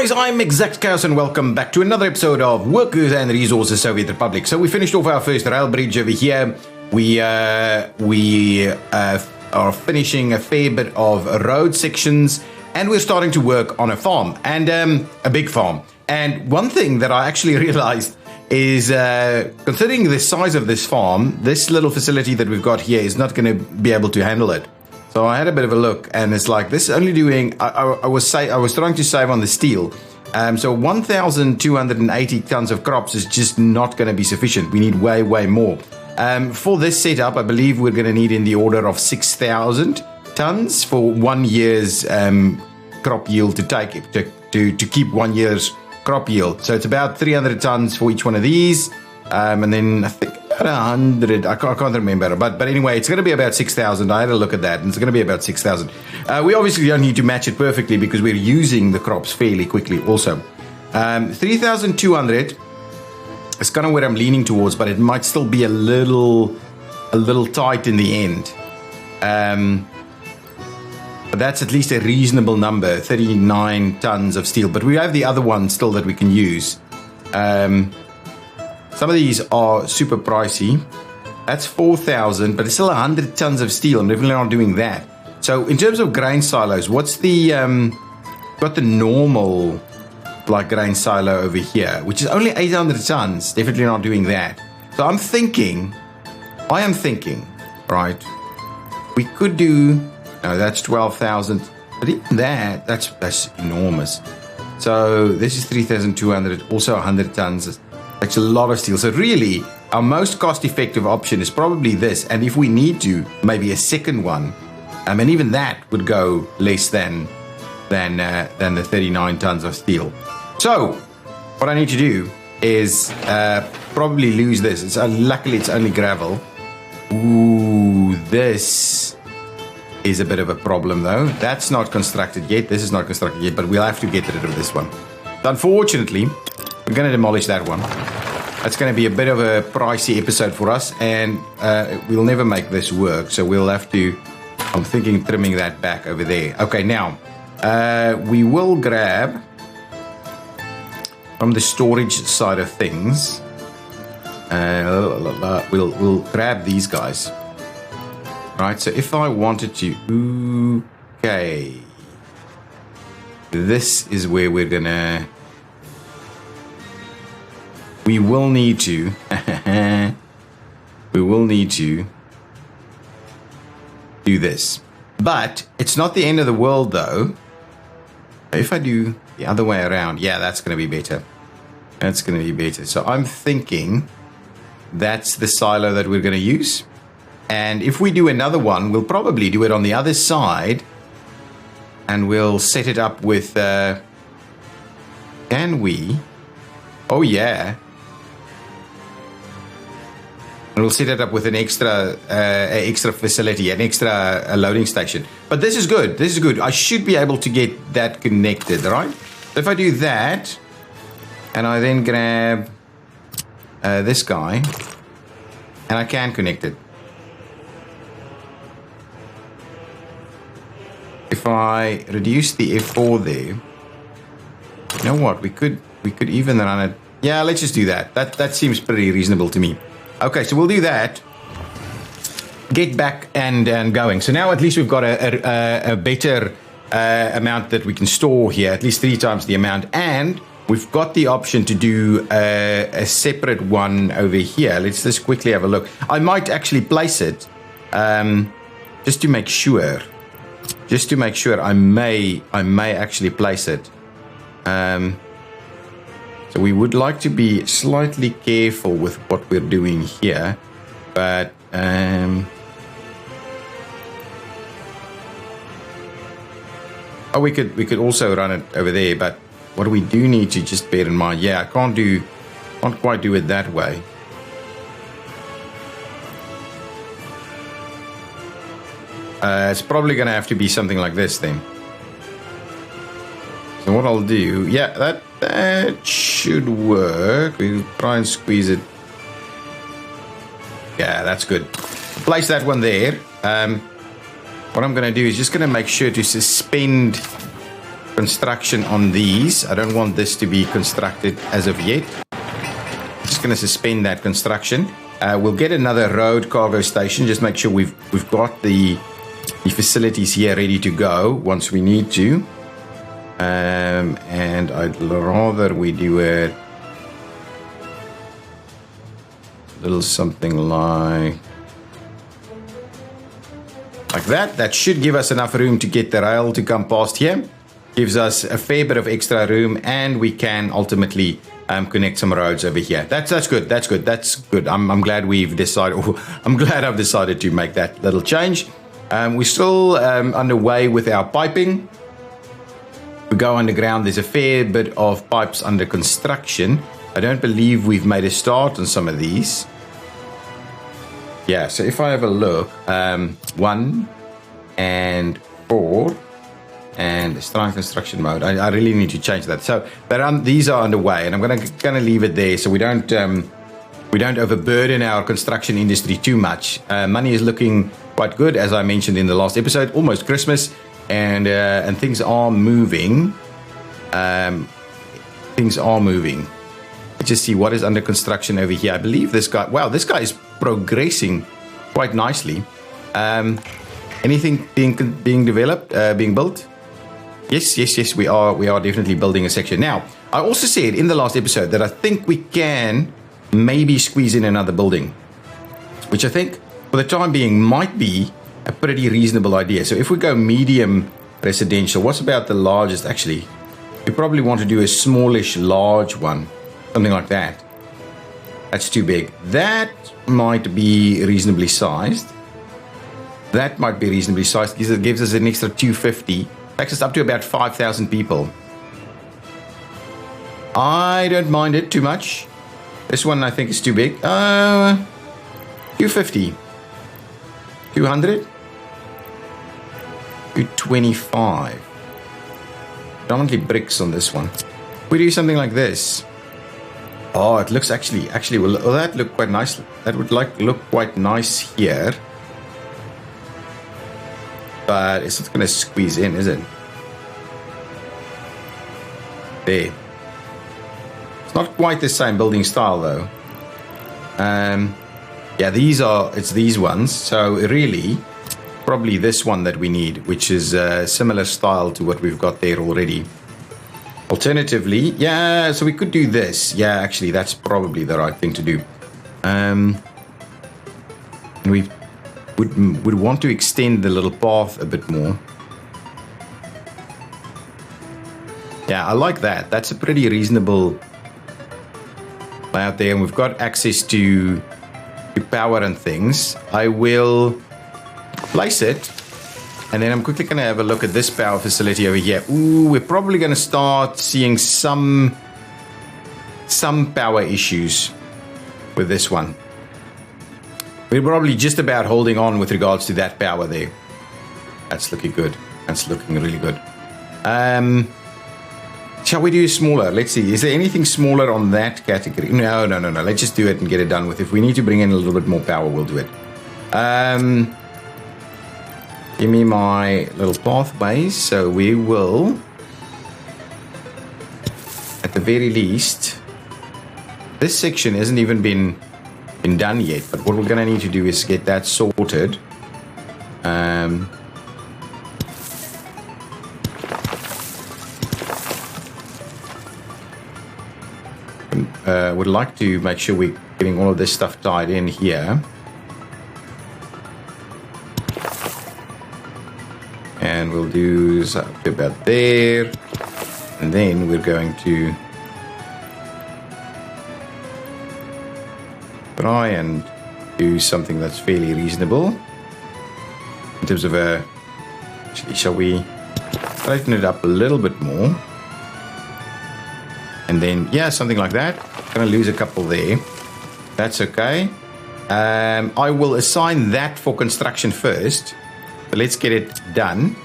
guys, I'm ExactChaos and welcome back to another episode of Workers and Resources Soviet Republic. So we finished off our first rail bridge over here. We are finishing a fair bit of road sections, and we're starting to work on a farm, and a big farm. And one thing that I actually realized is, considering the size of this farm, this little facility that we've got here is not going to be able to handle it. So I had a bit of a look, and it's like this is only doing. I was trying to save on the steel. So 1,280 tons of crops is just not going to be sufficient. We need way more. For this setup, I believe we're going to need in the order of 6,000 tons for 1 year's crop yield to take to keep 1 year's crop yield. So it's about 300 tons for each one of these, and then I think about 100. I can't remember, but anyway, it's going to be about 6,000. I had a look at that, and it's going to be about 6,000. We obviously don't need to match it perfectly because we're using the crops fairly quickly. Also, 3,200 is kind of where I'm leaning towards, but it might still be a little tight in the end. But that's at least a reasonable number, 39 tons of steel. But we have the other one still that we can use. Some of these are super pricey. That's 4,000, but it's still 100 tons of steel. I'm definitely not doing that. So in terms of grain silos, what's the got the normal like grain silo over here, which is only 800 tons. Definitely not doing that. So I am thinking, right? We could do. No, that's 12,000. But even that's enormous. So this is 3,200. Also 100 tons. That's a lot of steel. So really, our most cost-effective option is probably this. And if we need to, maybe a second one. And even that would go less than the 39 tons of steel. So what I need to do is probably lose this. Luckily, it's only gravel. Ooh, this is a bit of a problem, though. That's not constructed yet. This is not constructed yet, but we'll have to get rid of this one. Unfortunately, we're going to demolish that one. That's going to be a bit of a pricey episode for us, and we'll never make this work, so we'll have to, I'm thinking trimming that back over there. Okay, now, we will grab, from the storage side of things, we'll grab these guys. Right, so if I wanted to, okay, this is where we're gonna, we will need to do this. But it's not the end of the world, though. If I do the other way around, yeah, that's going to be better. That's going to be better. So I'm thinking that's the silo that we're going to use. And if we do another one, we'll probably do it on the other side. And we'll set it up with, can we? Oh, yeah. And we'll set it up with an extra facility, an extra loading station. But this is good. This is good. I should be able to get that connected, right? So if I do that, and I then grab this guy, and I can connect it. If I reduce the F4 there, you know what? We could even run it. Yeah, let's just do that. That seems pretty reasonable to me. Okay, so we'll do that. Get back and going. So now at least we've got a better amount that we can store here, at least 3 times the amount, and we've got the option to do a separate one over here. Let's just quickly have a look. I might actually place it just to make sure. Just to make sure, I may actually place it. So we would like to be slightly careful with what we're doing here, but we could also run it over there. But what we do need to just bear in mind, yeah, I can't quite do it that way. It's probably going to have to be something like this then. So what I'll do, yeah, that should work. We'll try and squeeze it. Yeah, that's good. Place that one there. What I'm going to do is just going to make sure to suspend construction on these. I don't want this to be constructed as of yet. Just going to suspend that construction. We'll get another road cargo station. Just make sure we've got the facilities here ready to go once we need to. And I'd rather we do it a little something like that. That should give us enough room to get the rail to come past here. Gives us a fair bit of extra room, and we can ultimately connect some roads over here. That's good. That's good. I'm glad we've decided. I'm glad I've decided to make that little change. We're still underway with our piping. We go underground. There's a fair bit of pipes under construction. I don't believe we've made a start on some of these. Yeah, so if I have a look, 1 and 4, and start construction mode. I really need to change that. So, but these are underway, and I'm gonna leave it there so we don't overburden our construction industry too much. Money is looking quite good, as I mentioned in the last episode. Almost Christmas, and things are moving. Things are moving. Let's just see what is under construction over here. I believe this guy. Wow, this guy is progressing quite nicely. Anything being developed, being built? Yes. We are definitely building a section. Now, I also said in the last episode that I think we can maybe squeeze in another building, which I think for the time being might be a pretty reasonable idea. So if we go medium residential, what's about the largest? Actually, we probably want to do a smallish large one, something like that. That's too big. That might be reasonably sized. It gives us an extra 250. Takes us up to about 5,000 people. I don't mind it too much. This one I think is too big. 250. 200. 225. Predominantly bricks on this one. We do something like this. Oh, it looks actually will that look quite nice? That would look quite nice here. But it's not going to squeeze in, is it? There. It's not quite the same building style, though. Yeah, it's these ones. So really, probably this one that we need, which is a similar style to what we've got there already. Alternatively, yeah, so we could do this. Yeah, actually, that's probably the right thing to do. And we would want to extend the little path a bit more. Yeah, I like that. That's a pretty reasonable layout there, and we've got access to power and things. I will place it, and then I'm quickly going to have a look at this power facility over here. Ooh, we're probably going to start seeing some power issues with this one. We're probably just about holding on with regards to that power there. That's looking good. That's looking really good. Shall we do smaller? Let's see. Is there anything smaller on that category? No. Let's just do it and get it done with. If we need to bring in a little bit more power, we'll do it. Give me my little pathways. So we will, at the very least, this section hasn't even been done yet, but what we're going to need to do is get that sorted. Would like to make sure we're getting all of this stuff tied in here. And we'll do something about there. And then we're going to try and do something that's fairly reasonable in terms of actually, shall we tighten it up a little bit more? And then, yeah, something like that. Gonna lose a couple there. That's okay. I will assign that for construction first. But let's get it done.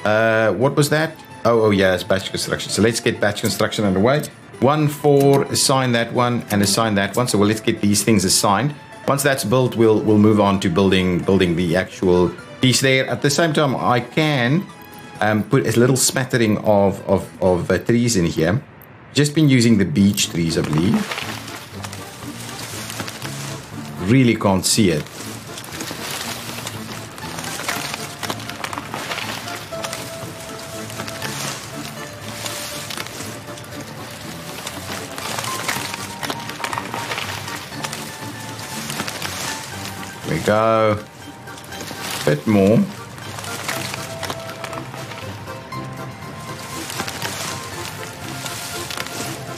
What was that? Oh yeah, it's batch construction. So let's get batch construction underway. 1 for assign that one and assign that one. So let's get these things assigned. Once that's built, we'll move on to building the actual piece there. At the same time, I can put a little smattering of trees in here. Just been using the beech trees, I believe. Really can't see it. There we go. A bit more.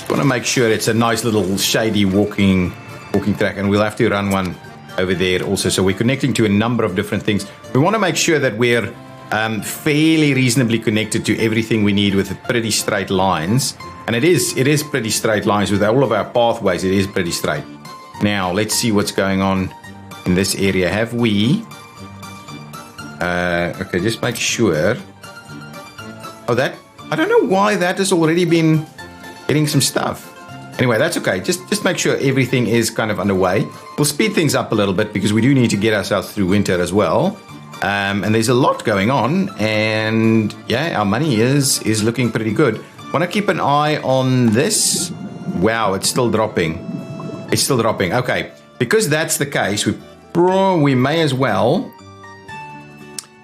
Want to make sure it's a nice little shady walking track, and we'll have to run one over there also. So we're connecting to a number of different things. We want to make sure that we're fairly reasonably connected to everything we need with pretty straight lines, and it is pretty straight lines with all of our pathways. It is pretty straight. Now let's see what's going on in this area. Have we okay, just make sure. Oh, that, I don't know why that has already been getting some stuff. Anyway, that's okay. Just make sure everything is kind of underway. We'll speed things up a little bit because we do need to get ourselves through winter as well. And there's a lot going on, and yeah, our money is looking pretty good. Want to keep an eye on this. Wow, it's still dropping. It's still dropping. Okay, because that's the case, we may as well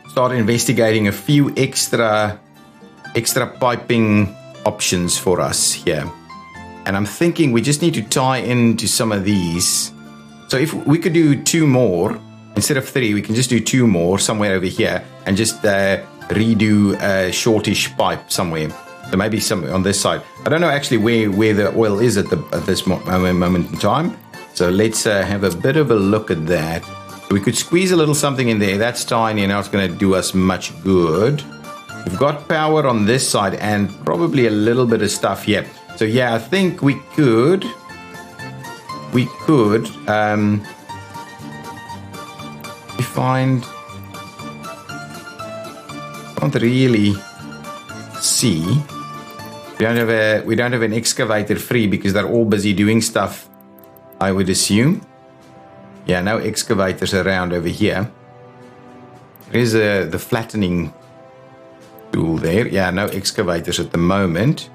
start investigating a few extra piping options for us here. And I'm thinking we just need to tie into some of these. So if we could do 2 more instead of 3, we can just do 2 more somewhere over here and just redo a shortish pipe somewhere. So maybe some on this side. I don't know actually where the oil is at this moment in time. So let's have a bit of a look at that. We could squeeze a little something in there. That's tiny, and now it's going to do us much good. We've got power on this side and probably a little bit of stuff here. So yeah, I think we could can't really see. We don't have an excavator free because they're all busy doing stuff, I would assume. Yeah, no excavators around over here. There's the flattening tool there. Yeah, no excavators at the moment.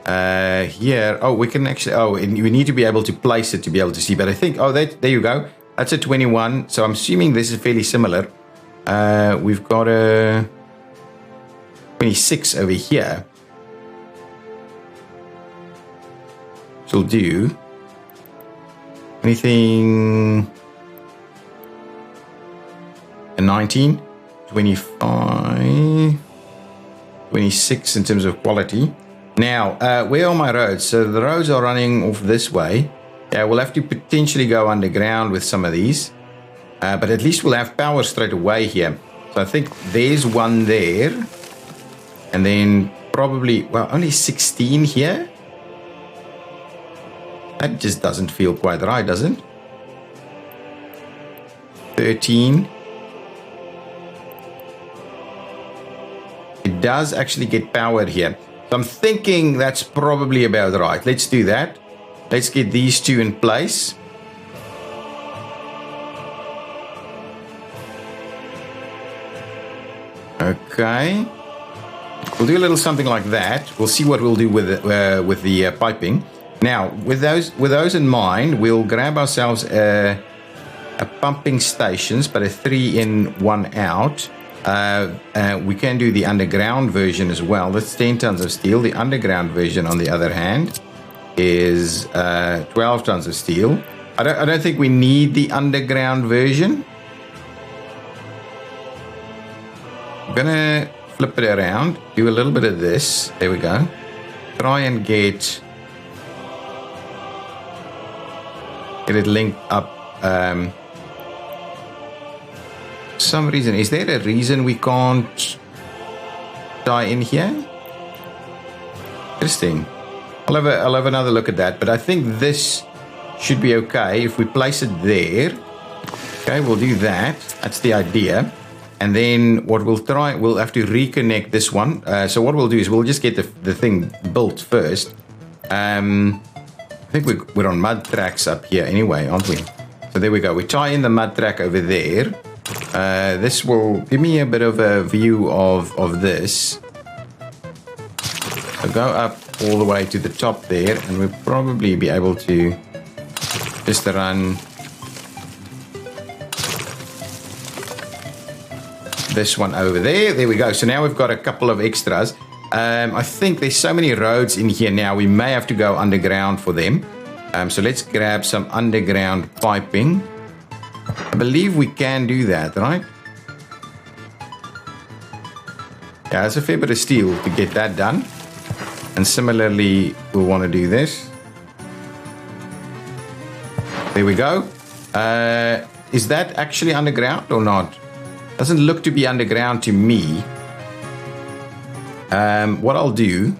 Here, oh, we can actually, we need to be able to place it to be able to see, but I think, there you go. That's a 21, so I'm assuming this is fairly similar. We've got a 26 over here. Which will do. Anything? A 19, 25, 26 in terms of quality. Now, where are my roads? So the roads are running off this way. Yeah, we'll have to potentially go underground with some of these. But at least we'll have power straight away here. So I think there's one there. And then probably, well, only 16 here. That just doesn't feel quite right, does it? 13. It does actually get powered here. So I'm thinking that's probably about right. Let's do that. Let's get these 2 in place. Okay. We'll do a little something like that. We'll see what we'll do with the piping. Now, with those in mind, we'll grab ourselves a pumping stations, but a 3 in, 1 out. We can do the underground version as well. That's 10 tons of steel. The underground version, on the other hand, is 12 tons of steel. I don't think we need the underground version. I'm gonna flip it around, do a little bit of this. There we go. Try and get it linked up. For some reason, is there a reason we can't tie in here? Interesting. I'll have another look at that, but I think this should be okay if we place it there. Okay, we'll do that. That's the idea. And then what we'll have to reconnect this one. So what we'll do is we'll just get the thing built first. I think we're on mud tracks up here anyway, aren't we? So there we go. We tie in the mud track over there. This will give me a bit of a view of this. So go up all the way to the top there, and we'll probably be able to just run this one over there. There we go. So now we've got a couple of extras. I think there's so many roads in here now, we may have to go underground for them. So let's grab some underground piping. I believe we can do that, right? Yeah, it's a fair bit of steel to get that done. And similarly, we'll want to do this. There we go. Is that actually underground or not? Doesn't look to be underground to me. What I'll do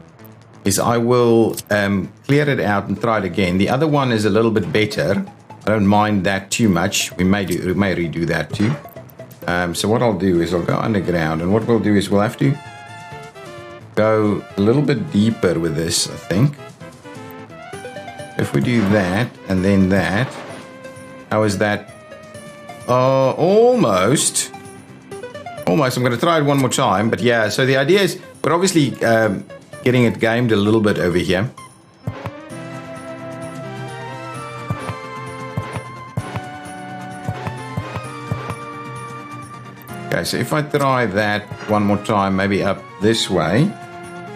is I will clear it out and try it again. The other one is a little bit better. I don't mind that too much. We may redo that too. So what I'll do is I'll go underground, and what we'll do is we'll have to go a little bit deeper with this, I think. If we do that and then that, how is that? Almost. I'm going to try it one more time, but yeah. So the idea is we're obviously getting it gamed a little bit over here. Okay, so if I try that one more time, maybe up this way,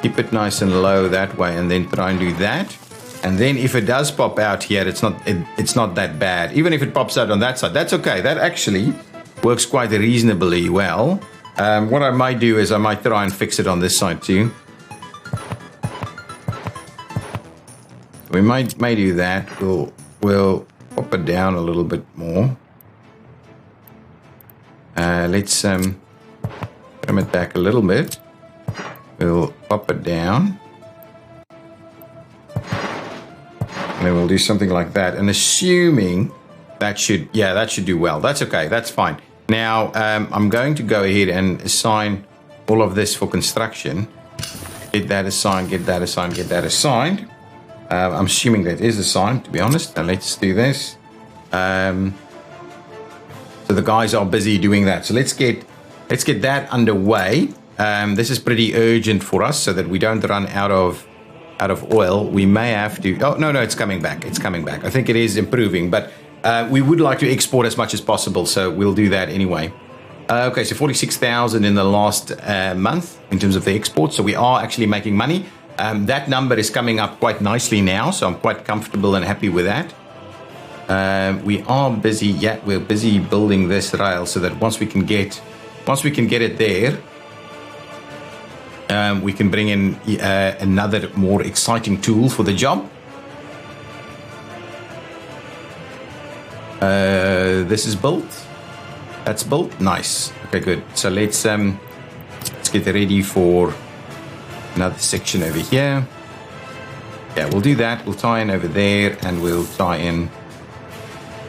keep it nice and low that way, and then try and do that. And then if it does pop out here, it's not that bad. Even if it pops out on that side, that's okay. That actually works quite reasonably well. What I might do is I might try and fix it on this side too. We may do that. We'll pop it down a little bit more. Let's trim it back a little bit. We'll pop it down. And then we'll do something like that. And assuming that should do well. That's okay. That's fine. Now, I'm going to go ahead and assign all of this for construction. Get that assigned, get that assigned, get that assigned. I'm assuming that is assigned, to be honest. Now, let's do this. So the guys are busy doing that. So let's get that underway. This is pretty urgent for us so that we don't run out of oil. We may have to. Oh no, it's coming back. It's coming back. I think it is improving, but we would like to export as much as possible, so we'll do that anyway. Okay, so 46,000 in the last month in terms of the export. So we are actually making money. That number is coming up quite nicely now, so I'm quite comfortable and happy with that. We are busy. Yeah, we're busy building this rail so that once we can get it there, we can bring in another more exciting tool for the job. This is built. That's built. Nice. Okay, good. So let's get ready for another section over here. Yeah, we'll do that. We'll tie in over there, and we'll tie in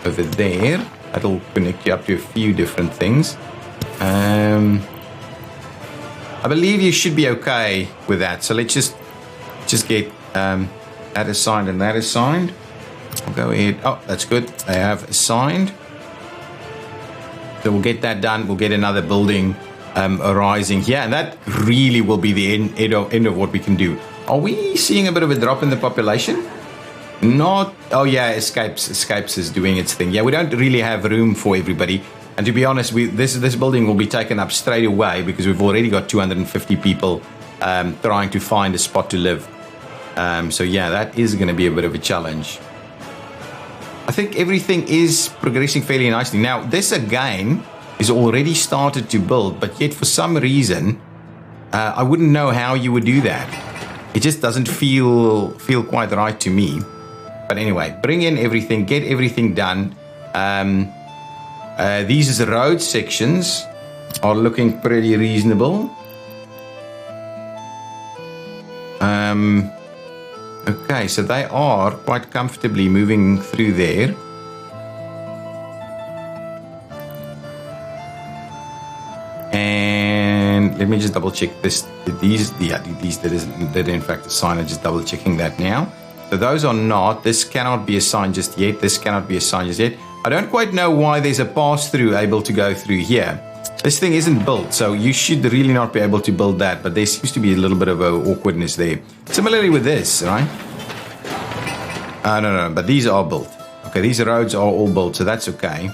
over there. That'll connect you up to a few different things. I believe you should be okay with that. So let's just get that assigned and that assigned. I'll go ahead. Oh, that's good. They have assigned. So we'll get that done. We'll get another building arising here, and that really will be the end of what we can do. Are we seeing a bit of a drop in the population? Not. Oh yeah, Escapes is doing its thing. Yeah, we don't really have room for everybody. And to be honest, this building will be taken up straight away because we've already got 250 people trying to find a spot to live. So yeah, that is going to be a bit of a challenge. I think everything is progressing fairly nicely. Now, this again is already started to build, but yet for some reason, I wouldn't know how you would do that. It just doesn't feel quite right to me. But anyway, bring in everything, get everything done. These road sections are looking pretty reasonable. Okay, so they are quite comfortably moving through there. And let me just double check this. These did in fact assign. I'm just double checking that now. So those are not. This cannot be assigned just yet. This cannot be assigned just yet. I don't quite know why there's a pass-through able to go through here. This thing isn't built, so you should really not be able to build that, but there seems to be a little bit of awkwardness there. Similarly with this, right? No, but these are built. Okay, these roads are all built, so that's okay.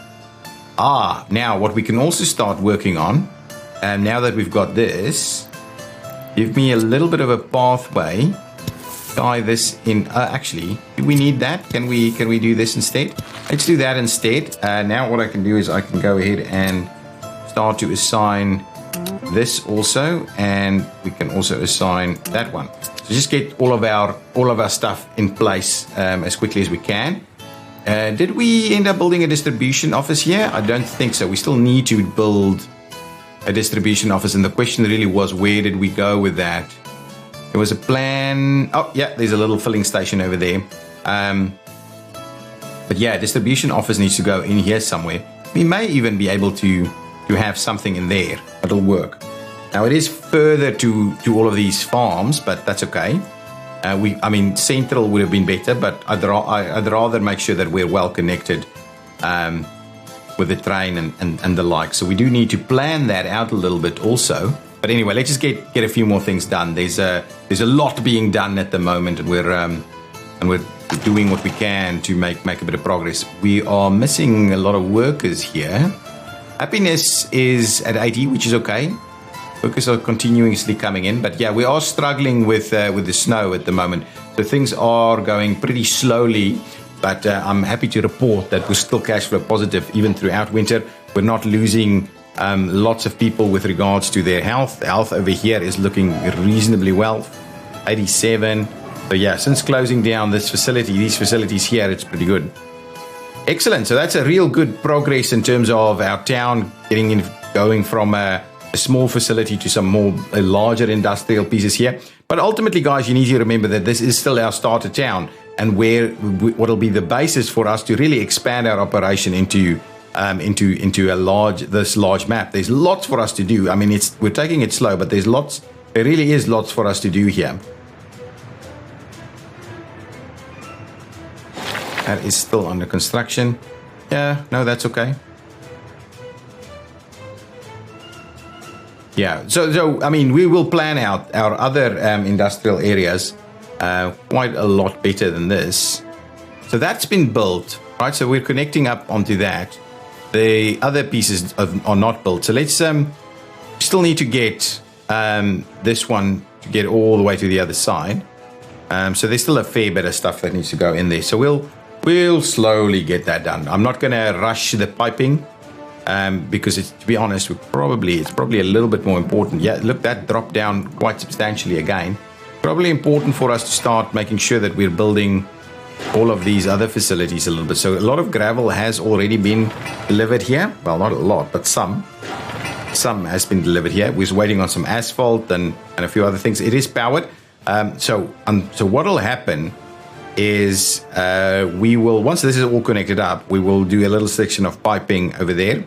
Now what we can also start working on, and now that we've got this, give me a little bit of a pathway. Tie this in. Actually, do we need that? Can we do this instead? Let's do that instead. Now what I can do is I can go ahead and start to assign this also, and we can also assign that one. So just get all of our stuff in place as quickly as we can. Did we end up building a distribution office here? I don't think so. We still need to build a distribution office, and the question really was, where did we go with that? There was a plan. Oh yeah, there's a little filling station over there. But yeah, distribution office needs to go in here somewhere. We may even be able to have something in there. It'll work. Now it is further to all of these farms, but that's okay. I mean, central would have been better, but I'd rather make sure that we're well connected with the train and the like. So we do need to plan that out a little bit also. But anyway, let's just get a few more things done. There's a lot being done at the moment, and we're doing what we can to make a bit of progress. We are missing a lot of workers here. Happiness is at 80, which is okay. Workers are continuously coming in, but yeah, we are struggling with the snow at the moment. So things are going pretty slowly, but I'm happy to report that we're still cash flow positive even throughout winter. We're not losing lots of people with regards to their health. The health over here is looking reasonably well, 87. So yeah, since closing down these facilities here, it's pretty good. Excellent. So that's a real good progress in terms of our town going from a small facility to some more larger industrial pieces here. But ultimately, guys, you need to remember that this is still our starter town, and what'll be the basis for us to really expand our operation into this large map. There's lots for us to do. I mean, we're taking it slow, but there really is lots for us to do here. That is still under construction. Yeah, no, that's okay. Yeah, so I mean, we will plan out our other industrial areas quite a lot better than this. So that's been built, right? So we're connecting up onto that. The other pieces are not built. So let's still need to get this one to get all the way to the other side. So there's still a fair bit of stuff that needs to go in there. So we'll slowly get that done. I'm not going to rush the piping. Because to be honest, it's probably a little bit more important. Yeah, look, that dropped down quite substantially again. Probably important for us to start making sure that we're building all of these other facilities a little bit. So a lot of gravel has already been delivered here. Well, not a lot, but some has been delivered here. We're waiting on some asphalt and a few other things. It is powered. So what will happen is we will, once this is all connected up, we will do a little section of piping over there.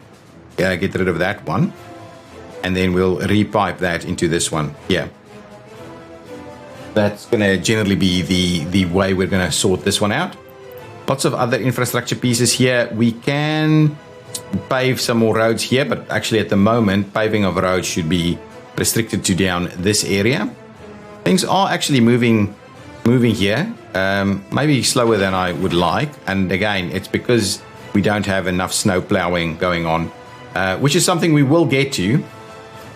Get rid of that one, and then we'll repipe that into this one here. That's going to generally be the way we're going to sort this one out. Lots of other infrastructure pieces here. We can pave some more roads here, but actually at the moment, paving of roads should be restricted to down this area. Things are actually moving here, maybe slower than I would like. And again, it's because we don't have enough snow plowing going on. Which is something we will get to.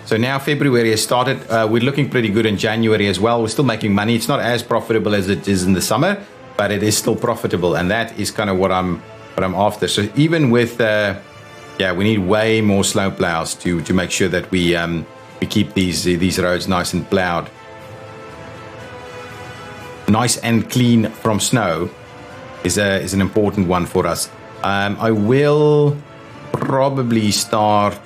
So now February has started. We're looking pretty good in January as well. We're still making money. It's not as profitable as it is in the summer, but it is still profitable, and that is kind of what I'm after. So even with we need way more snow plows to make sure that we keep these roads nice and plowed, nice and clean from snow is an important one for us. I will probably start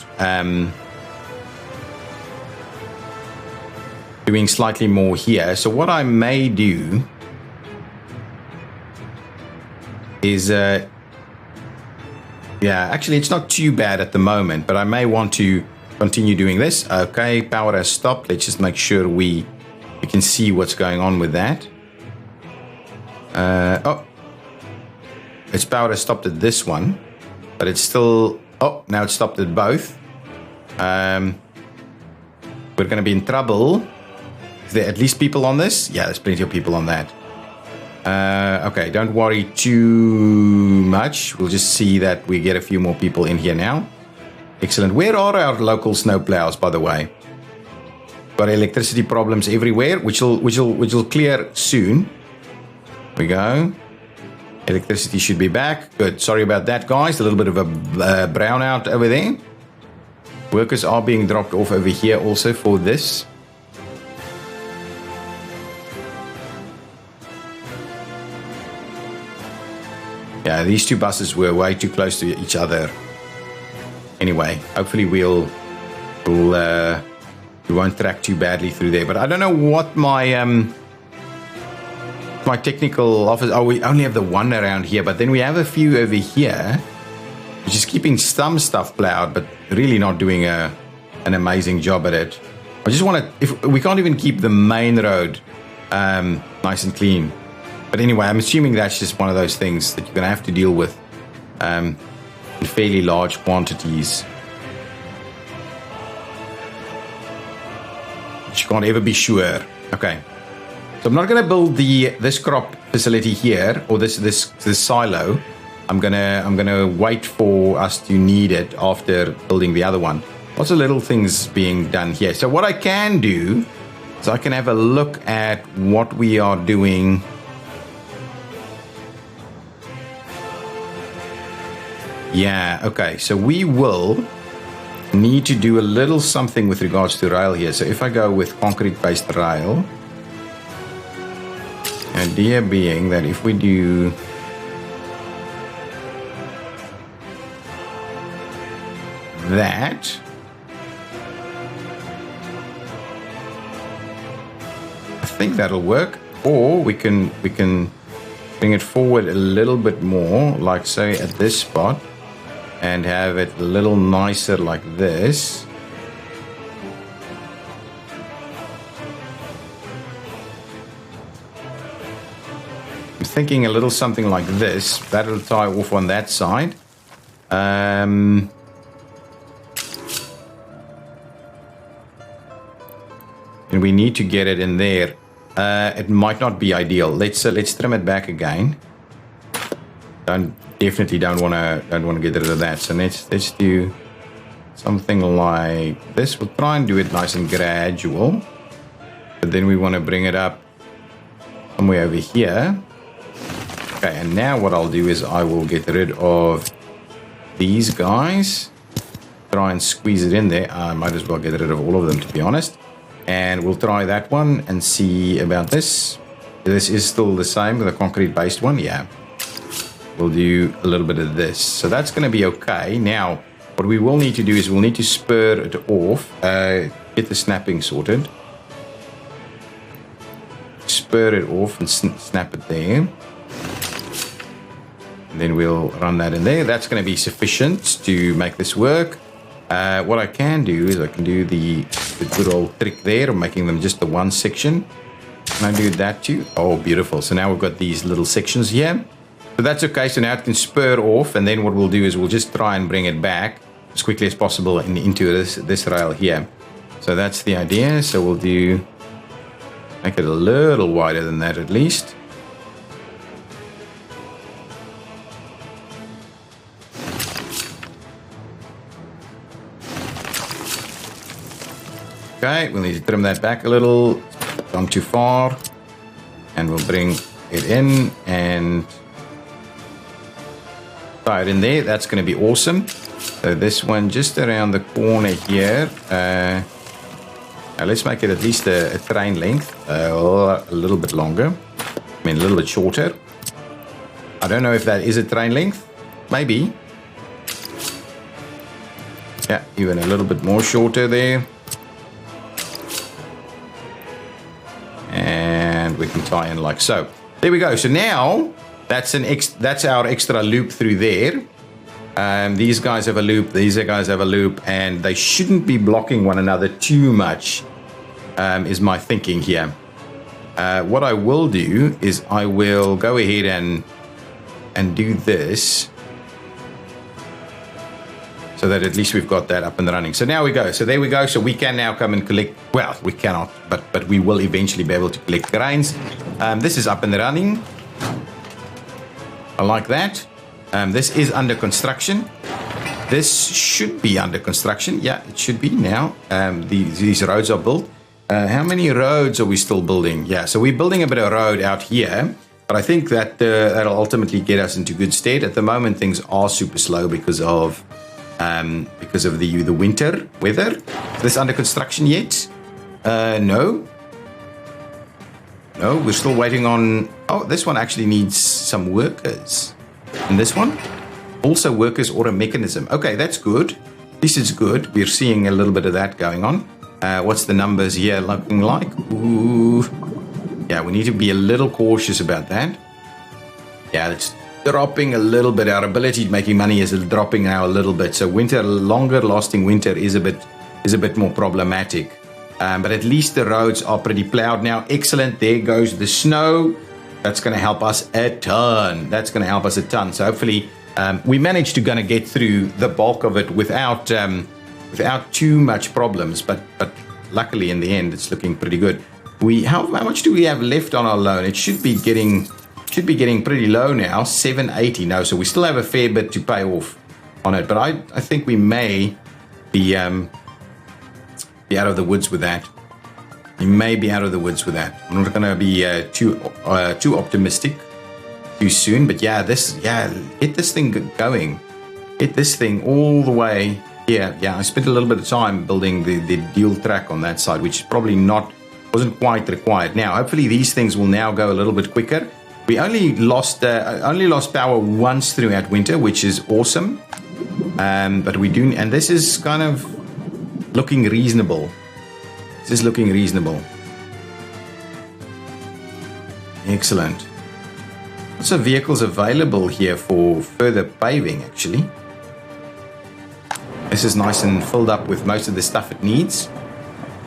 doing slightly more here. So what I may do is actually it's not too bad at the moment, but I may want to continue doing this. Okay, power has stopped. Let's just make sure we can see what's going on with that. Its power has stopped at this one. but it's still... Oh, now it stopped at both. We're going to be in trouble. Is there at least people on this? Yeah, there's plenty of people on that. Okay, don't worry too much. We'll just see that we get a few more people in here now. Excellent. Where are our local snowplows, by the way? Got electricity problems everywhere, which will clear soon. Here we go. Electricity should be back. Good. Sorry about that, guys. A little bit of a brownout over there. Workers are being dropped off over here also for this. Yeah, these two buses were way too close to each other. Anyway, hopefully we won't track too badly through there. But I don't know what my technical office... Oh, we only have the one around here, but then we have a few over here, which is keeping some stuff plowed, but really not doing an amazing job at it. I just want to... If we can't even keep the main road nice and clean. But anyway, I'm assuming that's just one of those things that you're going to have to deal with in fairly large quantities. But you can't ever be sure. Okay. So I'm not going to build this crop facility here, or this silo. I'm gonna wait for us to need it after building the other one. Lots of little things being done here. So what I can do is I can have a look at what we are doing. Yeah, okay, so we will need to do a little something with regards to rail here. So if I go with concrete-based rail, idea being that if we do that, I think that'll work. Or we can bring it forward a little bit more, like say at this spot, and have it a little nicer like this. I'm thinking a little something like this. That'll tie off on that side. And we need to get it in there. It might not be ideal. Let's trim it back again. Definitely don't want to get rid of that. So let's do something like this. We'll try and do it nice and gradual, but then we want to bring it up somewhere over here. Okay, and now what I'll do is I will get rid of these guys. Try and squeeze it in there. I might as well get rid of all of them, to be honest. And we'll try that one and see about this. This is still the same with the concrete-based one. Yeah. We'll do a little bit of this. So that's going to be okay. Now, what we will need to do is we'll need to spur it off. Get the snapping sorted. Spur it off and snap it there. And then we'll run that in there. That's going to be sufficient to make this work. What I can do is I can do the good old trick there of making them just the one section. Can I do that too? Oh, beautiful. So now we've got these little sections here. So that's okay. So now it can spur off, and then what we'll do is we'll just try and bring it back as quickly as possible into this rail here. So that's the idea. So we'll make it a little wider than that at least. Okay, we'll need to trim that back a little. Gone too far. And we'll bring it in and tie it in there. That's going to be awesome. So this one just around the corner here. Now let's make it at least a train length. A little bit longer. I mean, a little bit shorter. I don't know if that is a train length. Maybe. Yeah, even a little bit more shorter there. And we can tie in like so. There we go. So now that's our extra loop through there. These guys have a loop. These guys have a loop, and they shouldn't be blocking one another too much. Is my thinking here. What I will do is I will go ahead and do this. so that at least we've got that up and running. So now we go. So there we go. So we can now come and collect. Well, we cannot, but we will eventually be able to collect grains. This is up and running. I like that. This is under construction. This should be under construction. Yeah, it should be now. These roads are built. How many roads are we still building? Yeah, so we're building a bit of road out here, but I think that that'll ultimately get us into good stead. At the moment, things are super slow because of the winter weather. Is this under construction yet? No. No, we're still waiting on... Oh, this one actually needs some workers. And this one? Also workers or a mechanism. Okay, that's good. This is good. We're seeing a little bit of that going on. What's the numbers here looking like? Ooh. Yeah, we need to be a little cautious about that. Yeah, it's dropping a little bit. Our ability to making money is dropping now a little bit. So winter, longer lasting winter is a bit more problematic. But at least the roads are pretty plowed now. Excellent. There goes the snow. That's going to help us a ton. That's going to help us a ton. So hopefully we managed to kind of get through the bulk of it without too much problems. But luckily in the end, it's looking pretty good. How much do we have left on our loan? It should be getting pretty low now. 780. No, so we still have a fair bit to pay off on it. But I think we may be out of the woods with that. We may be out of the woods with that. I'm not going to be too optimistic too soon. But yeah, get this thing going. Get this thing all the way here. Yeah, I spent a little bit of time building the dual track on that side, which probably wasn't quite required. Now, hopefully these things will now go a little bit quicker. We only lost power once throughout winter, which is awesome. But we do, and this is kind of looking reasonable. This is looking reasonable. Excellent. Lots of vehicles available here for further paving, actually. This is nice and filled up with most of the stuff it needs.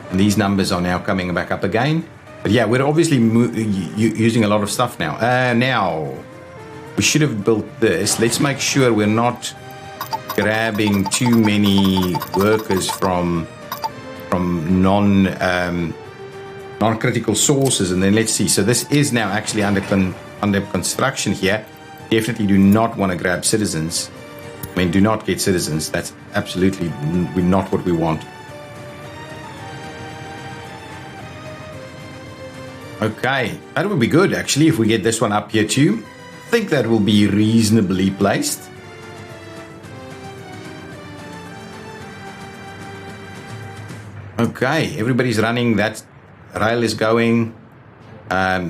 And these numbers are now coming back up again. But yeah, we're obviously using a lot of stuff now. Now, we should have built this. Let's make sure we're not grabbing too many workers from non-critical sources. And then let's see. So this is now actually under construction here. Definitely do not want to grab citizens. I mean, do not get citizens. That's absolutely not what we want. Okay, that would be good actually if we get this one up here too. I think that will be reasonably placed. Okay, everybody's running. That rail is going.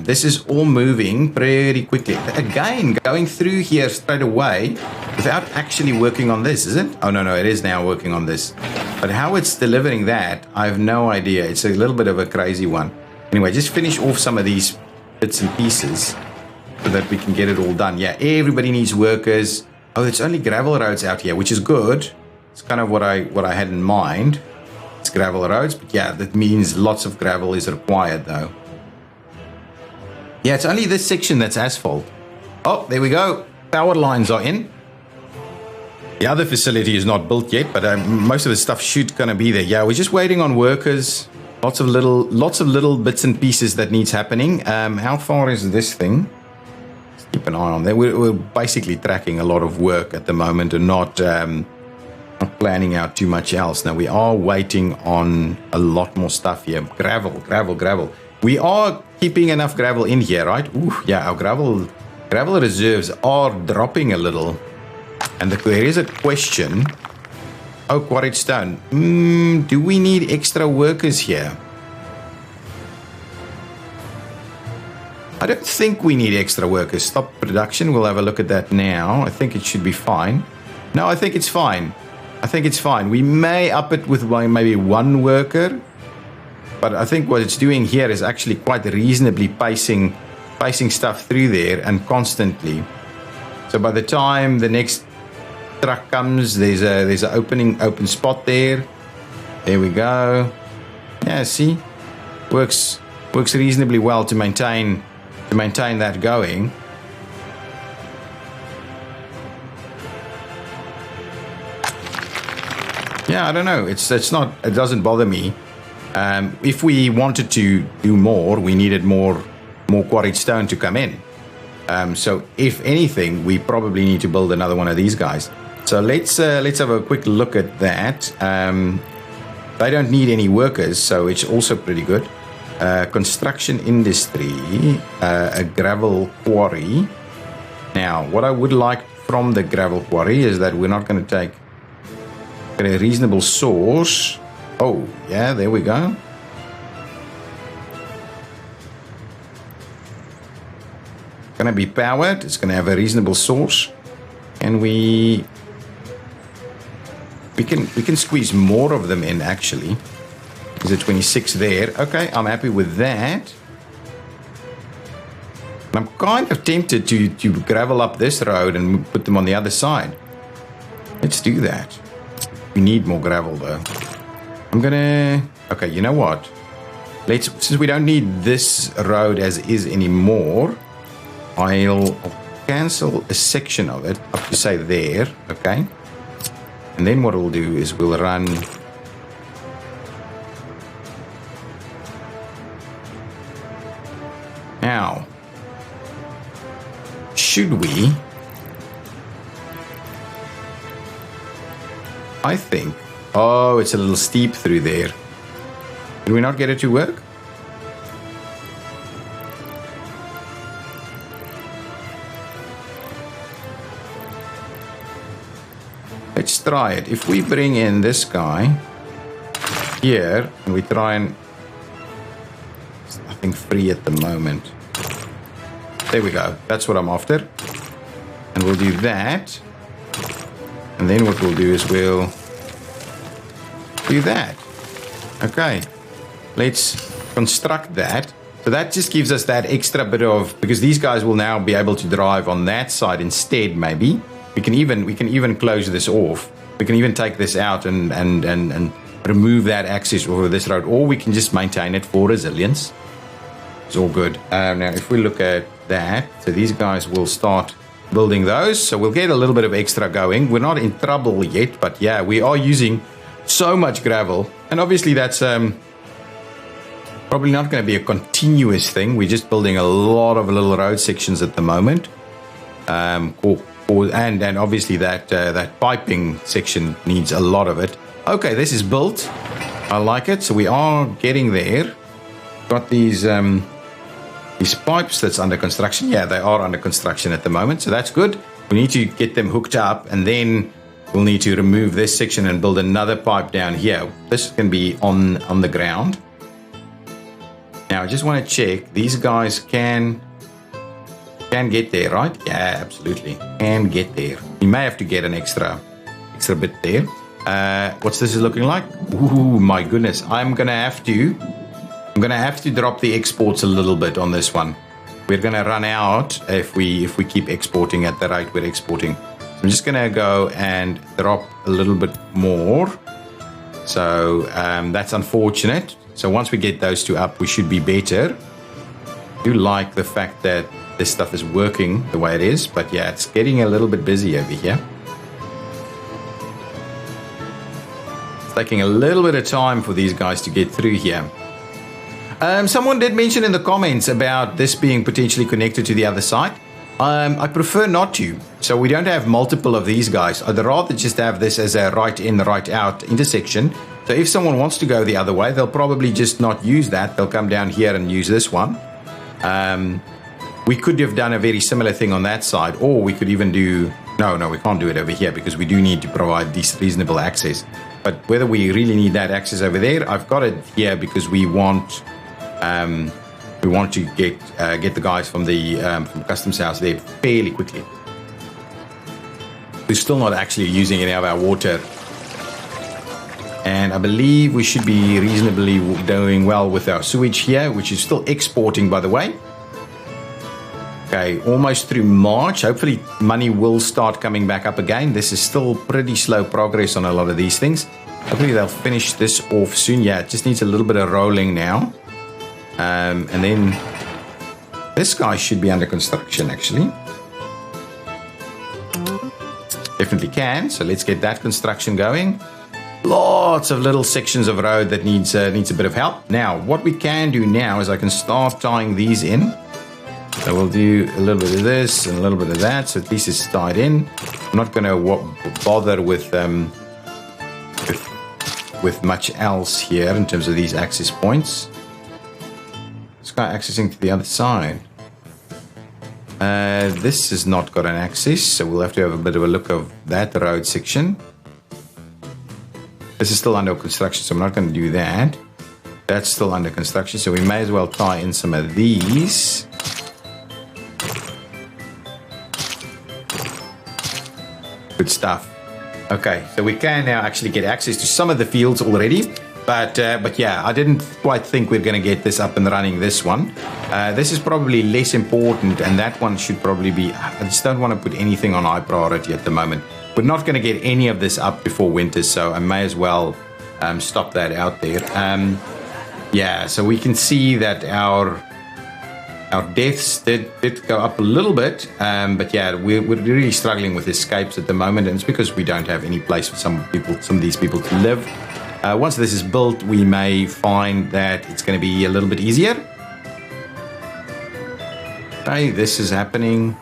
This is all moving pretty quickly. Again, going through here straight away without actually working on this, is it? Oh, no, it is now working on this. But how it's delivering that, I have no idea. It's a little bit of a crazy one. Anyway, just finish off some of these bits and pieces so that we can get it all done. Yeah, everybody needs workers. Oh, it's only gravel roads out here, which is good. It's kind of what I had in mind. It's gravel roads, but yeah, that means lots of gravel is required though. Yeah, it's only this section that's asphalt. Oh, there we go. Power lines are in. The other facility is not built yet, but most of the stuff should kind of be there. Yeah, we're just waiting on workers. Lots of little bits and pieces that needs happening. How far is this thing? Let's keep an eye on that. We're basically tracking a lot of work at the moment and not planning out too much else. Now we are waiting on a lot more stuff here. Gravel. We are keeping enough gravel in here, right? Ooh, yeah, our gravel reserves are dropping a little. And there is a question. Oh, quarried stone. Do we need extra workers here? I don't think we need extra workers. Stop production. We'll have a look at that now. I think it should be fine. No, I think it's fine. We may up it with maybe one worker. But I think what it's doing here is actually quite reasonably pacing stuff through there and constantly. So by the time the next truck comes, there's an open spot there. There we go. Yeah, see, works reasonably well to maintain that going. Yeah, I don't know. It's not. It doesn't bother me. If we wanted to do more, we needed more quarried stone to come in. So if anything, we probably need to build another one of these guys. So let's have a quick look at that. They don't need any workers, so it's also pretty good. Construction industry, a gravel quarry. Now, what I would like from the gravel quarry is that we're not going to take a reasonable source. Oh, yeah, there we go. Going to be powered. It's going to have a reasonable source, and we can squeeze more of them in. Actually, there's a 26 there. Okay, I'm happy with that. I'm kind of tempted to gravel up this road and put them on the other side. Let's do that. We need more gravel though. I'm gonna. Okay, you know what? Since we don't need this road as is anymore, I'll cancel a section of it up to say there. Okay. And then what we'll do is we'll run. Now, should we? I think. Oh, it's a little steep through there. Did we not get it to work? Let's try it. If we bring in this guy here and we try and... There's nothing free at the moment. There we go. That's what I'm after. And we'll do that. And then what we'll do is we'll do that. Okay. Let's construct that. So that just gives us that extra bit of... Because these guys will now be able to drive on that side instead, maybe. We can even close this off. We can even take this out and remove that access over this road, or we can just maintain it for resilience. It's all good. Now, if we look at that, so these guys will start building those. So we'll get a little bit of extra going. We're not in trouble yet, but yeah, we are using so much gravel, and obviously that's probably not going to be a continuous thing. We're just building a lot of little road sections at the moment. And obviously that piping section needs a lot of it. Okay, this is built. I like it. So we are getting there. Got these pipes that's under construction. Yeah, they are under construction at the moment. So that's good. We need to get them hooked up, and then we'll need to remove this section and build another pipe down here. This can be on the ground. Now I just want to check. These guys can get there, right? Yeah, absolutely. Can get there. We may have to get an extra bit there. What's this looking like? Ooh, my goodness. I'm gonna have to drop the exports a little bit on this one. We're gonna run out if we keep exporting at the rate we're exporting. So I'm just gonna go and drop a little bit more. So that's unfortunate. So once we get those two up, we should be better. I do like the fact that this stuff is working the way it is, but yeah, it's getting a little bit busy over here. It's taking a little bit of time for these guys to get through here. Someone did mention in the comments about this being potentially connected to the other side. I prefer not to, so we don't have multiple of these guys. I'd rather just have this as a right in, right out intersection. So if someone wants to go the other way, they'll probably just not use that. They'll come down here and use this one. We could have done a very similar thing on that side, or we could even do... No, we can't do it over here because we do need to provide this reasonable access. But whether we really need that access over there, I've got it here because we want to get the guys from the from Customs House there fairly quickly. We're still not actually using any of our water. And I believe we should be reasonably doing well with our sewage here, which is still exporting, by the way. Okay, almost through March. Hopefully money will start coming back up again. This is still pretty slow progress on a lot of these things. Hopefully they'll finish this off soon. Yeah, it just needs a little bit of rolling now. And then this guy should be under construction, actually. Definitely can. So let's get that construction going. lots of little sections of road that needs a bit of help. Now, what we can do now is I can start tying these in. So we'll do a little bit of this and a little bit of that, so at least it's tied in. I'm not going to bother with much else here in terms of these access points. Let's go accessing to the other side. This has not got an access, so we'll have to have a bit of a look of that road section. This is still under construction, so I'm not going to do that. That's still under construction, so we may as well tie in some of these. Good stuff. Okay, so we can now actually get access to some of the fields already. But yeah, I didn't quite think we're going to get this up and running, this one. This is probably less important, and that one should probably be... I just don't want to put anything on high priority at the moment. We're not going to get any of this up before winter, so I may as well stop that out there. Yeah, so we can see that our deaths did go up a little bit, but yeah, we're really struggling with escapes at the moment, and it's because we don't have any place for some of these people to live. Once this is built, we may find that it's going to be a little bit easier. Okay, this is happening.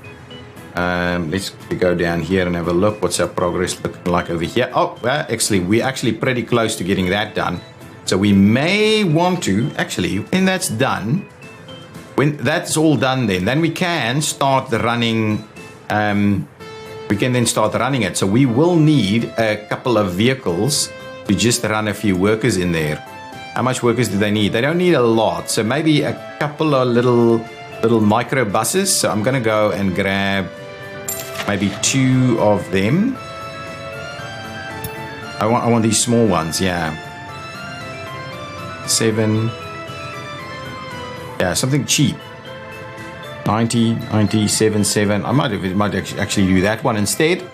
Let's go down here and have a look. What's our progress looking like over here? Oh, well, actually, we're actually pretty close to getting that done. So we may want to, actually, when that's done, when that's all done, then we can start the running. We can then start running it. So we will need a couple of vehicles to just run a few workers in there. How much workers do they need? They don't need a lot. So maybe a couple of little micro buses. So I'm going to go and grab maybe 2 of them. I want these small ones, yeah. 7. Yeah, something cheap. 97. I might actually do that one instead.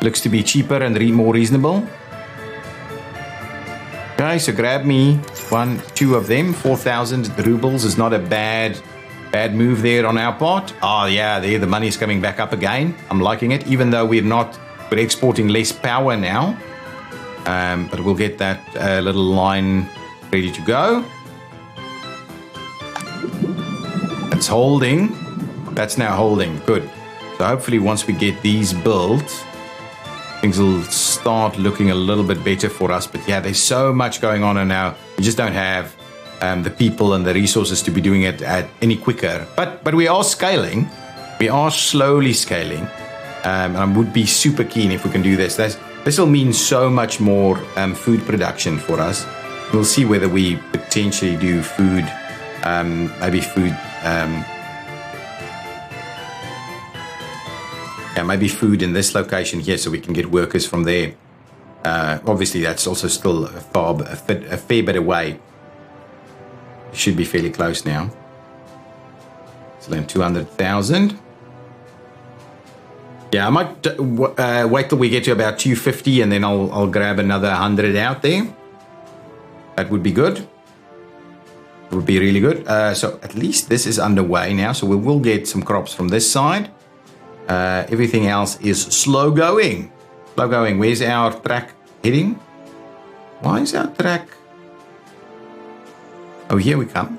Looks to be cheaper and more reasonable. Okay, so grab me 2 of them. 4,000 rubles is not a bad move there on our part. Oh yeah, there the money's coming back up again. I'm liking it, even though we're exporting less power now. But we'll get that little line ready to go. That's holding. That's now holding. Good. So hopefully once we get these built, things will start looking a little bit better for us. But yeah, there's so much going on, and now we just don't have the people and the resources to be doing it any quicker. But we are scaling. We are slowly scaling. And I would be super keen if we can do this. This will mean so much more food production for us. We'll see whether we potentially do food, maybe food. Maybe food in this location here, so we can get workers from there. Obviously, that's also still a fair bit away. Should be fairly close now. So then 200,000. Yeah, I might wait till we get to about 250, and then I'll grab another 100 out there. That would be good. It would be really good. So at least this is underway now, so we will get some crops from this side. Everything else is slow going. Slow going. Where's our track heading? Why is our track? Oh, here we come.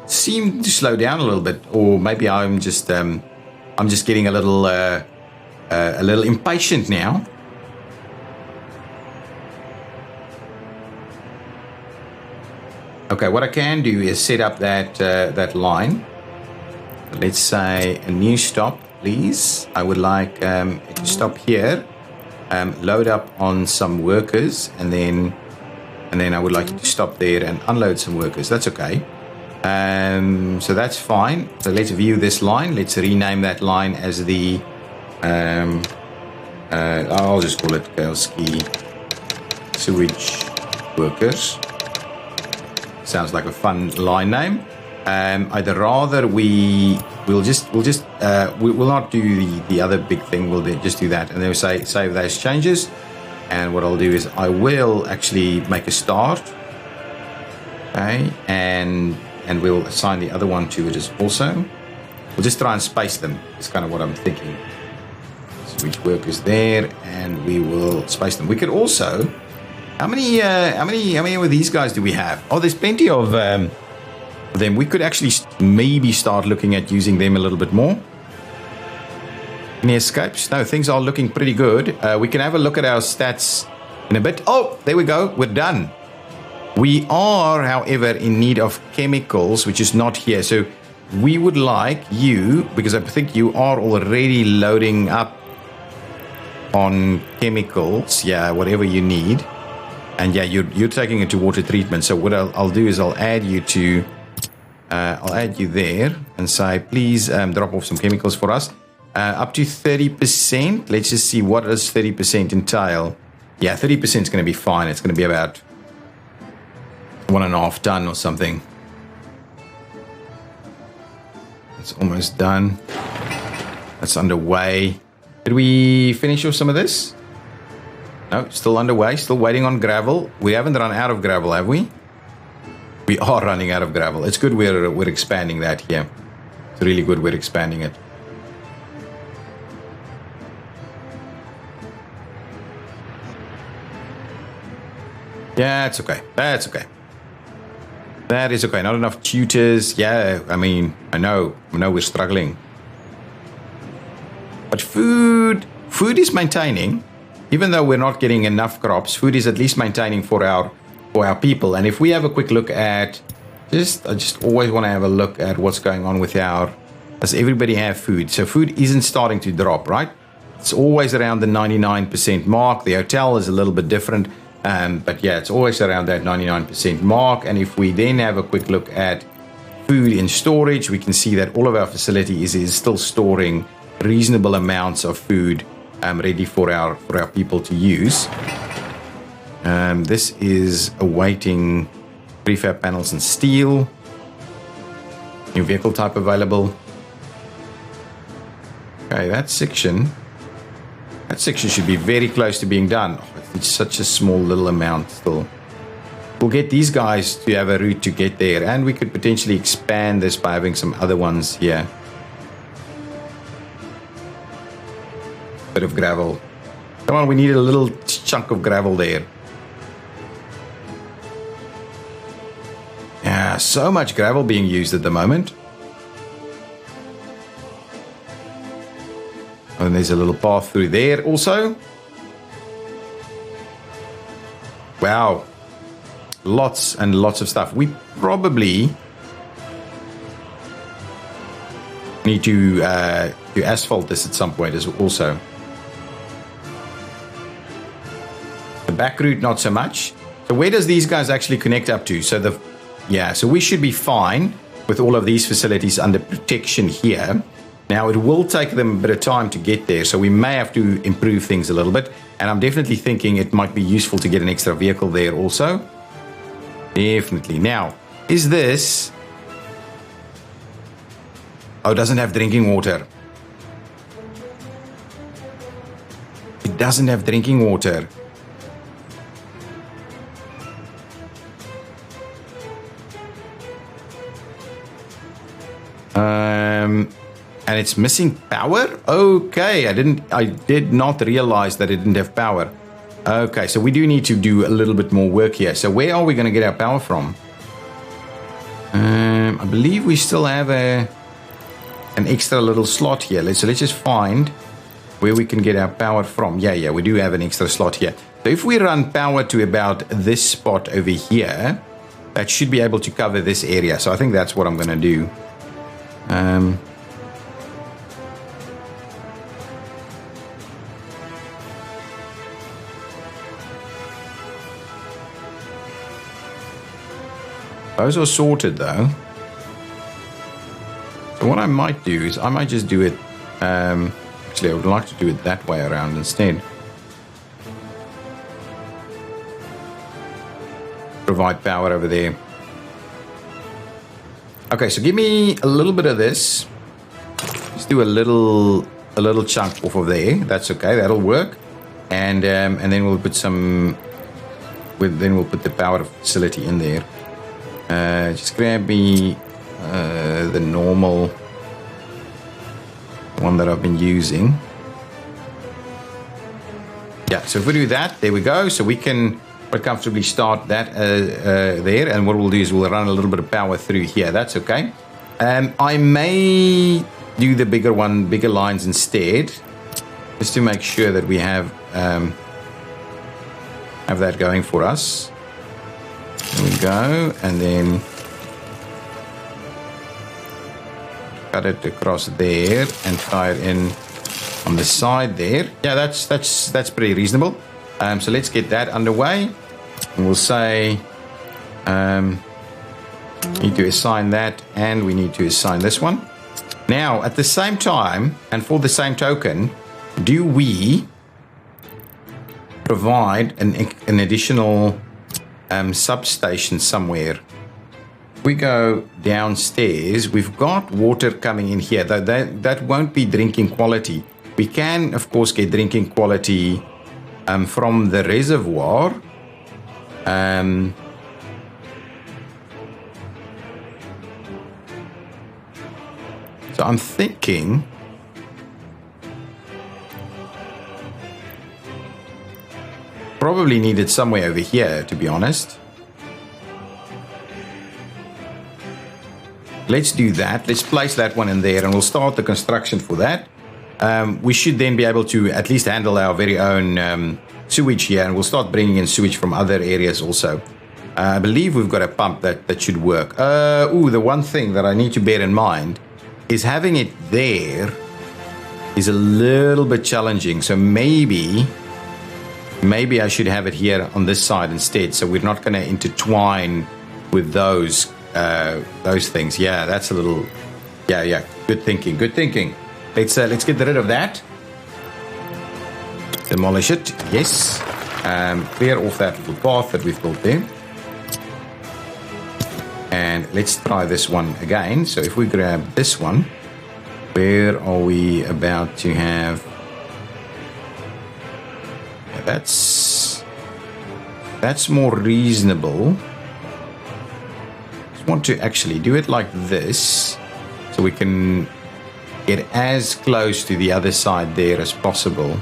Seem to slow down a little bit, or maybe I'm just getting a little impatient now. Okay, what I can do is set up that line. Let's say a new stop, please. I would like to stop here, load up on some workers, and then I would like to stop there and unload some workers. That's okay. So that's fine. So let's view this line. Let's rename that line as the I'll just call it Kowski Sewage Workers. Sounds like a fun line name. I'd rather we'll not do the other big thing. We'll just do that, and then we'll save those changes. And what I'll do is I will actually make a start. Okay, and we'll assign the other one to it as also. We'll just try and space them. It's kind of what I'm thinking. So which workers there, and we will space them. We could also, how many of these guys do we have? Oh, there's plenty of them. We could actually maybe start looking at using them a little bit more. Any escapes? No, things are looking pretty good. We can have a look at our stats in a bit. Oh, there we go. We're done. We are, however, in need of chemicals, which is not here. So we would like you, because I think you are already loading up on chemicals. Yeah, whatever you need. And yeah, you're taking it to water treatment. So what I'll do is I'll add you to, I'll add you there and say, please drop off some chemicals for us. Up to 30%. Let's just see, what does 30% entail? Yeah, 30% is going to be fine. It's going to be about 1.5 ton or something. It's almost done. That's underway. Did we finish off some of this? No, still underway. Still waiting on gravel. We haven't run out of gravel, have we? We are running out of gravel. It's good we're expanding that here. It's really good we're expanding it. Yeah, it's okay. That's okay. That is okay. Not enough tutors. Yeah, I mean, I know we're struggling. But food is maintaining. Even though we're not getting enough crops, food is at least maintaining for our people. And if we have a quick look at, I just always want to have a look at what's going on with does everybody have food? So food isn't starting to drop, right? It's always around the 99% mark. The hotel is a little bit different. But yeah, it's always around that 99% mark. And if we then have a quick look at food in storage, we can see that all of our facilities is still storing reasonable amounts of food ready for our people to use. This is awaiting prefab panels and steel. New vehicle type available. Okay, that section should be very close to being done. It's such a small little amount still. We'll get these guys to have a route to get there, and we could potentially expand this by having some other ones here. Bit of gravel. Come on, we need a little chunk of gravel there. Yeah, so much gravel being used at the moment. And there's a little path through there also. Wow, lots and lots of stuff. We probably need to asphalt this at some point as also. The back route, not so much. So where does these guys actually connect up to? So so we should be fine with all of these facilities under protection here. Now, it will take them a bit of time to get there, so we may have to improve things a little bit. And I'm definitely thinking it might be useful to get an extra vehicle there also. Definitely. Now, is this... Oh, it doesn't have drinking water. It doesn't have drinking water. And it's missing power? Okay, I did not realize that it didn't have power. Okay, so we do need to do a little bit more work here. So where are we going to get our power from? I believe we still have an extra little slot here. Let's just find where we can get our power from. Yeah, we do have an extra slot here. So if we run power to about this spot over here, that should be able to cover this area. So I think that's what I'm going to do. Those are sorted though. So what I might do is I might just do it, actually I would like to do it that way around instead. Provide power over there. Okay, so give me a little bit of this. Let's do a little chunk off of there. That's okay, that'll work. And then we'll put some, then we'll put the power facility in there. Just grab me the normal one that I've been using. Yeah, so if we do that, there we go. So we can quite comfortably start that there. And what we'll do is we'll run a little bit of power through here. That's okay. I may do the bigger lines instead, just to make sure that we have that going for us. There we go. And then cut it across there and tie it in on the side there. Yeah, that's pretty reasonable. So let's get that underway. And we'll say need to assign that, and we need to assign this one. Now, at the same time, and for the same token, do we provide an additional substation somewhere? We go downstairs. We've got water coming in here. That won't be drinking quality. We can, of course, get drinking quality from the reservoir. So I'm thinking probably needed somewhere over here, to be honest. Let's do that. Let's place that one in there, and we'll start the construction for that. We should then be able to at least handle our very own sewage here, and we'll start bringing in sewage from other areas also. I believe we've got a pump that should work. The one thing that I need to bear in mind is having it there is a little bit challenging. So maybe I should have it here on this side instead, so we're not going to intertwine with those things. Yeah, that's a little. Yeah. Good thinking. Let's get rid of that. Demolish it. Yes. Clear off that little path that we've built there. And let's try this one again. So if we grab this one, where are we about to have? Yeah, that's more reasonable. Just want to actually do it like this, so we can get as close to the other side there as possible.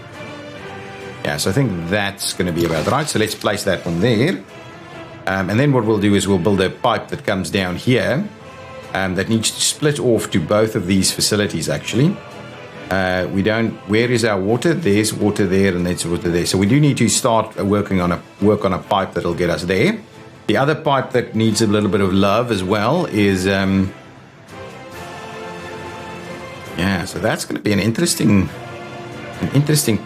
Yeah, so I think that's going to be about right. So let's place that one there. And then what we'll do is we'll build a pipe that comes down here that needs to split off to both of these facilities, actually. Where is our water? There's water there, and there's water there. So we do need to start work on a pipe that'll get us there. The other pipe that needs a little bit of love as well is... so that's going to be an interesting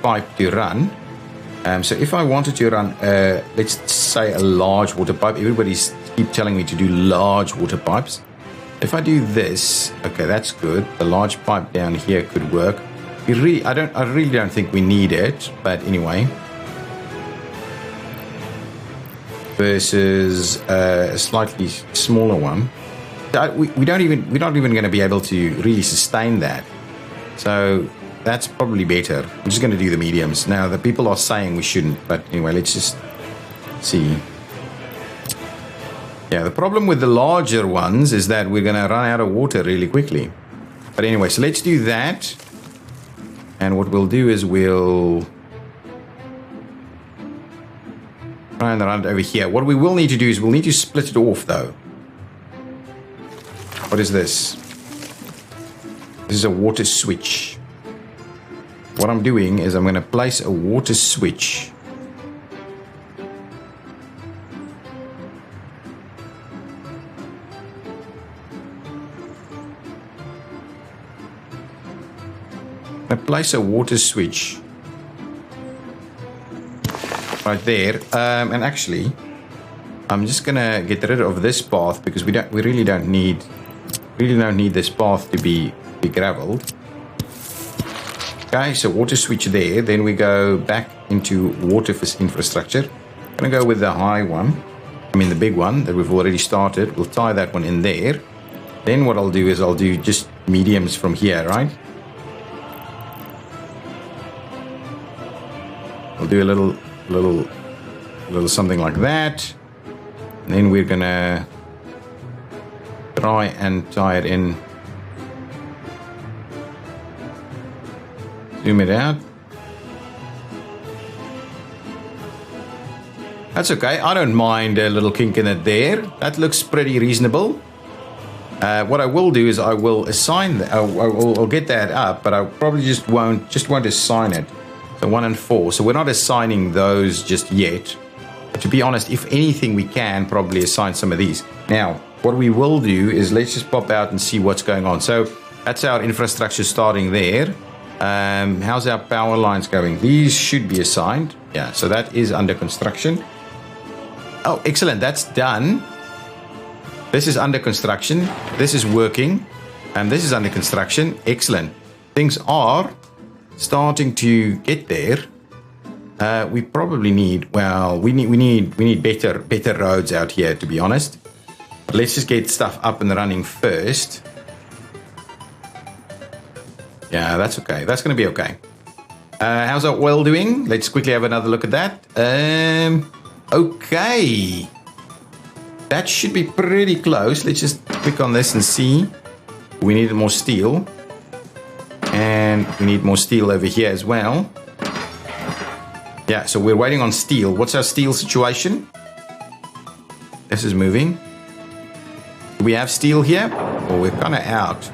pipe to run. So if I wanted to run, let's say a large water pipe, everybody's keep telling me to do large water pipes. If I do this, okay, that's good. The large pipe down here could work. I really don't think we need it, but anyway. Versus a slightly smaller one. We're not even going to be able to really sustain that. So that's probably better. I'm just going to do the mediums. Now, the people are saying we shouldn't, but anyway, let's just see. Yeah, the problem with the larger ones is that we're going to run out of water really quickly. But anyway, so let's do that. And what we'll do is we'll try and run it over here. What we will need to do is we'll need to split it off, though. What is this? This is a water switch. What I'm doing is I'm going to place a water switch right there, and actually I'm just gonna get rid of this path because we really don't need this path to be graveled. Okay, so water switch there. Then we go back into water infrastructure. I'm gonna go with the high one. I mean the big one that we've already started. We'll tie that one in there. Then what I'll do is I'll do just mediums from here, right? I'll do a little something like that. And then we're gonna try and tie it in. Zoom it out. That's okay. I don't mind a little kink in it there. That looks pretty reasonable. What I will do is I will assign, I'll get that up, but I probably just won't assign it. So 1 and 4. So we're not assigning those just yet. But to be honest, if anything, we can probably assign some of these. Now, what we will do is let's just pop out and see what's going on. So that's our infrastructure starting there. How's our power lines going? These should be assigned. Yeah, so that is under construction. Oh, excellent. That's done. This is under construction. This is working. And this is under construction. Excellent. Things are starting to get there. We probably need, well, we need better roads out here, to be honest. But let's just get stuff up and running first. Yeah, that's okay. That's going to be okay. How's our oil doing? Let's quickly have another look at that. Okay. That should be pretty close. Let's just click on this and see. We need more steel. And we need more steel over here as well. Yeah, so we're waiting on steel. What's our steel situation? This is moving. Do we have steel here? Well, we're kind of out.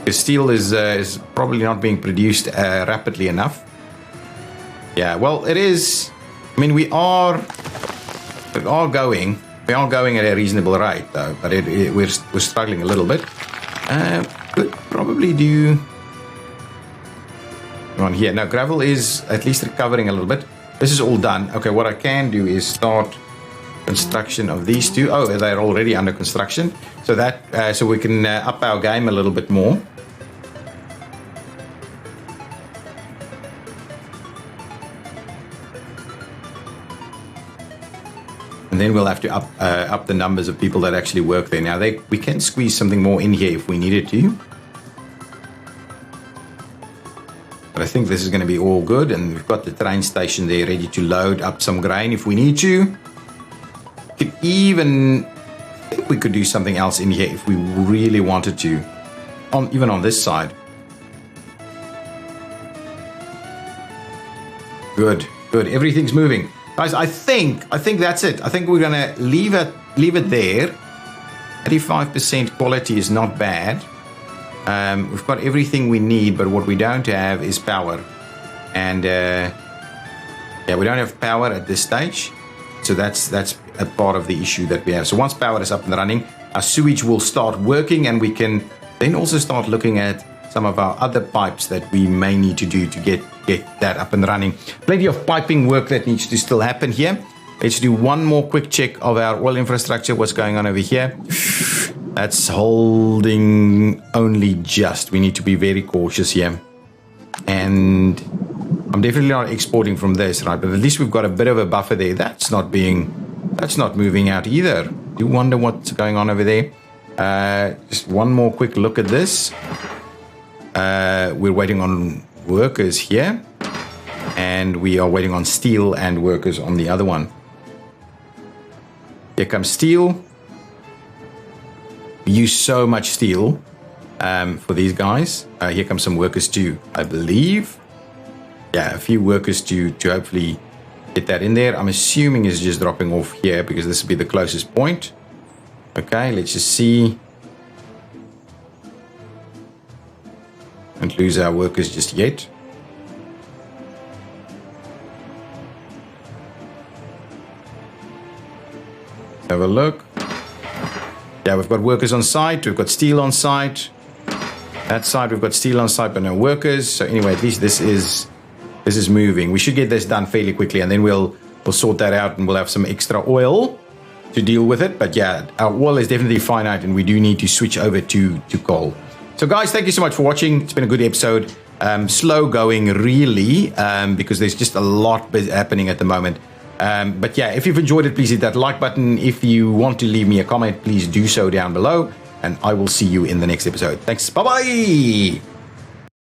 Because steel is probably not being produced rapidly enough. Yeah, well, it is. I mean, we are going. We are going at a reasonable rate, though, but we're struggling a little bit. Could probably do on here. Now, gravel is at least recovering a little bit. This is all done. Okay, what I can do is start construction of these two. Oh, they're already under construction. So that so we can up our game a little bit more. And then we'll have to up the numbers of people that actually work there. Now, we can squeeze something more in here if we needed to. But I think this is going to be all good. And we've got the train station there ready to load up some grain if we need to. Could even, I think we could do something else in here if we really wanted to. Even on this side. Good, good. Everything's moving. Guys, I think that's it. I think we're going to leave it there. 35% quality is not bad. We've got everything we need, but what we don't have is power. And yeah, we don't have power at this stage. So that's a part of the issue that we have. So once power is up and running, our sewage will start working, and we can then also start looking at some of our other pipes that we may need to do to get that up and running. Plenty of piping work that needs to still happen here. Let's do one more quick check of our oil infrastructure. What's going on over here? That's holding only just. We need to be very cautious here. And I'm definitely not exporting from this, right? But at least we've got a bit of a buffer there. That's not moving out either. Do wonder what's going on over there. Just one more quick look at this. We're waiting on workers here, and we are waiting on steel and workers on the other one. Here comes steel. We use so much steel for these guys. Here comes some workers too, I believe. Yeah, a few workers to hopefully get that in there. I'm assuming it's just dropping off here because this will be the closest point. Okay, let's just see. Don't lose our workers just yet. Have a look. Yeah, we've got workers on site. We've got steel on site. That side we've got steel on site, but no workers. So anyway, at least this is moving. We should get this done fairly quickly, and then we'll sort that out, and we'll have some extra oil to deal with it. But yeah, our oil is definitely finite, and we do need to switch over to coal. So guys, thank you so much for watching. It's been a good episode. Slow going, really, because there's just a lot happening at the moment. But yeah, if you've enjoyed it, please hit that like button. If you want to leave me a comment, please do so down below. And I will see you in the next episode. Thanks. Bye-bye.